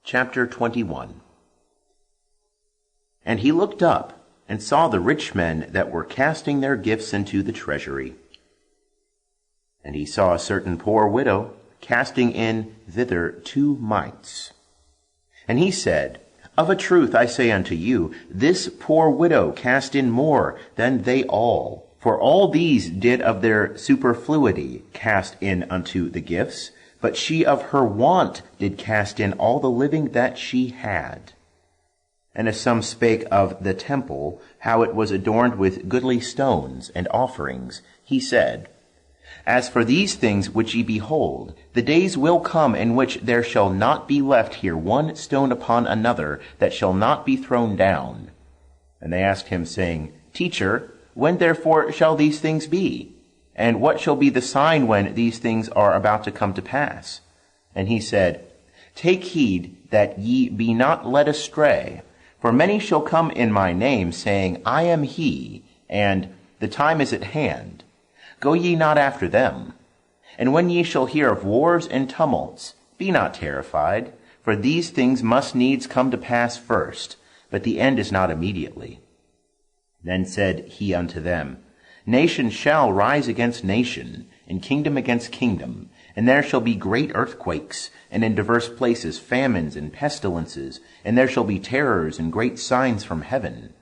Chapter 21. And he looked up, and saw the rich men that were casting their gifts into the treasury. And he saw a certain poor widow casting in thither 2 mites. And he said, Of a truth I say unto you, this poor widow cast in more than they all. For all these did of their superfluity cast in unto the gifts, but she of her want did cast in all the living that she had. And as some spake of the temple, how it was adorned with goodly stones and offerings, he said, As for these things which ye behold, the days will come in which there shall not be left here one stone upon another that shall not be thrown down. And they asked him, saying, Teacher, when therefore shall these things be? And what shall be the sign when these things are about to come to pass? And he said, Take heed that ye be not led astray. For many shall come in my name, saying, I am he, and the time is at hand. Go ye not after them. And when ye shall hear of wars and tumults, be not terrified, for these things must needs come to pass first, but the end is not immediately. Then said he unto them, Nation shall rise against nation, and kingdom against kingdom, and there shall be great earthquakes, and in divers places famines and pestilences, and there shall be terrors and great signs from heaven.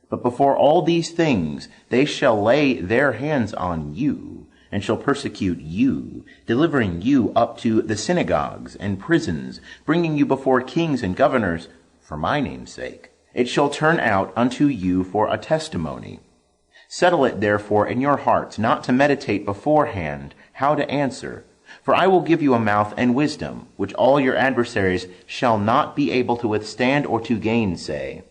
But before all these things they shall lay their hands on you, and shall persecute you, delivering you up to the synagogues and prisons, bringing you before kings and governors, for my name's sake. It shall turn out unto you for a testimony. Settle it therefore in your hearts not to meditate beforehand how to answer. For I will give you a mouth and wisdom, which all your adversaries shall not be able to withstand or to gainsay.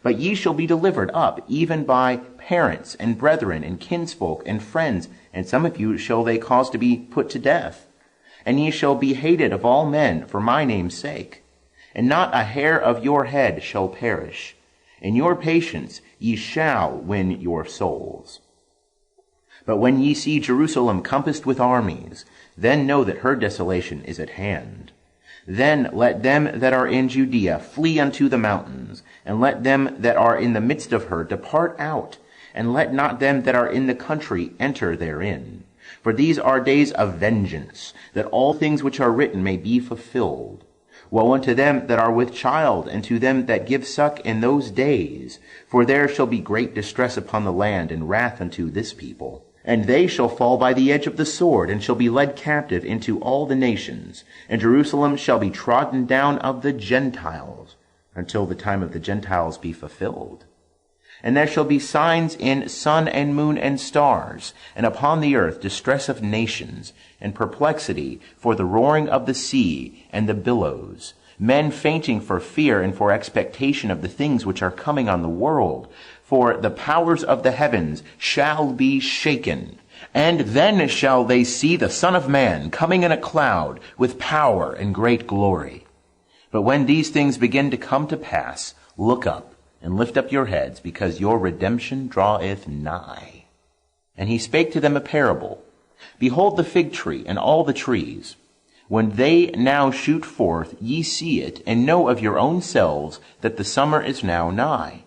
But ye shall be delivered up, even by parents and brethren and kinsfolk and friends, and some of you shall they cause to be put to death. And ye shall be hated of all men for my name's sake. And not a hair of your head shall perish. In your patience ye shall win your souls. But when ye see Jerusalem compassed with armies, then know that her desolation is at hand. Then let them that are in Judea flee unto the mountains, and let them that are in the midst of her depart out, and let not them that are in the country enter therein. For these are days of vengeance, that all things which are written may be fulfilled. Woe unto them that are with child, and to them that give suck in those days, for there shall be great distress upon the land, and wrath unto this people. And they shall fall by the edge of the sword, and shall be led captive into all the nations. And Jerusalem shall be trodden down of the Gentiles, until the time of the Gentiles be fulfilled. And there shall be signs in sun and moon and stars, and upon the earth distress of nations, and perplexity for the roaring of the sea and the billows, men fainting for fear and for expectation of the things which are coming on the world. For the powers of the heavens shall be shaken. And then shall they see the Son of Man coming in a cloud with power and great glory. But when these things begin to come to pass, look up and lift up your heads, because your redemption draweth nigh. And he spake to them a parable. Behold the fig tree and all the trees. When they now shoot forth, ye see it, and know of your own selves that the summer is now nigh.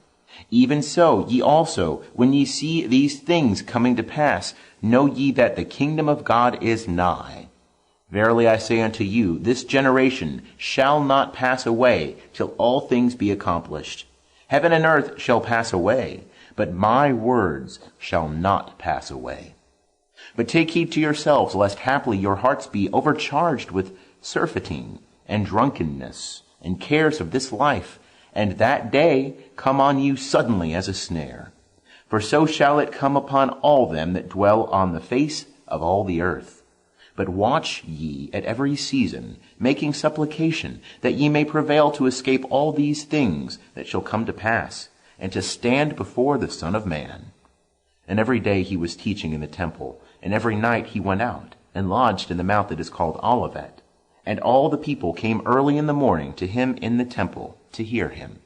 Even so, ye also, when ye see these things coming to pass, know ye that the kingdom of God is nigh. Verily I say unto you, this generation shall not pass away till all things be accomplished. Heaven and earth shall pass away, but my words shall not pass away. But take heed to yourselves, lest haply your hearts be overcharged with surfeiting and drunkenness and cares of this life, and that day come on you suddenly as a snare. For so shall it come upon all them that dwell on the face of all the earth. But watch ye at every season, making supplication, that ye may prevail to escape all these things that shall come to pass, and to stand before the Son of Man. And every day he was teaching in the temple, and every night he went out, and lodged in the mount that is called Olivet. And all the people came early in the morning to him in the temple to hear him.